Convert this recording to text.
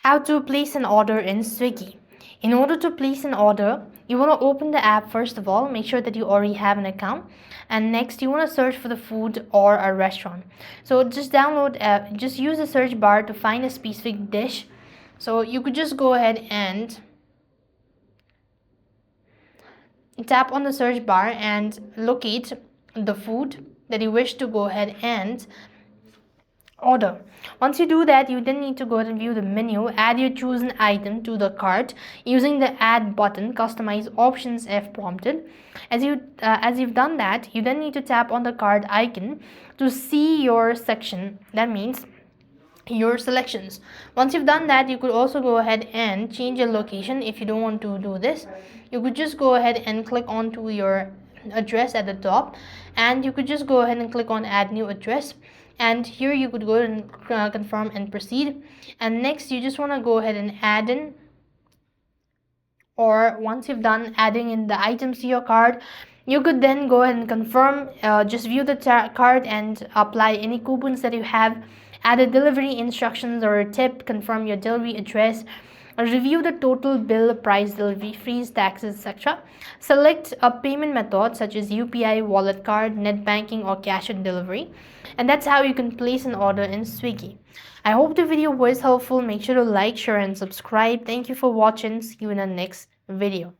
How to place an order in Swiggy. In order to place an order, you want to open the app first of all, make sure that you already have an account, and next you want to search for the food or a restaurant. So just use the search bar to find a specific dish. So you could just go ahead and tap on the search bar and locate the food that you wish to go ahead and order. Once you do that, you then need to go ahead and view the menu, add your chosen item to the cart using the add button, customize options if prompted. As you've done that, you then need to tap on the cart icon to see your section. That means your selections. Once you've done that, you could also go ahead and change your location. If you don't want to do this, you could just go ahead and click onto your address at the top, and you could just go ahead and click on add new address, and here you could go and confirm and proceed. And next you just want to go ahead and add in, or once you've done adding in the items to your cart, you could then go ahead and confirm, just view the cart and apply any coupons that you have, add a delivery instructions or a tip, confirm your delivery address, review the total bill, price, delivery fees, taxes, etc. Select a payment method such as UPI, wallet card, net banking, or cash on delivery. And that's how you can place an order in Swiggy. I hope the video was helpful. Make sure to like, share, and subscribe. Thank you for watching. See you in the next video.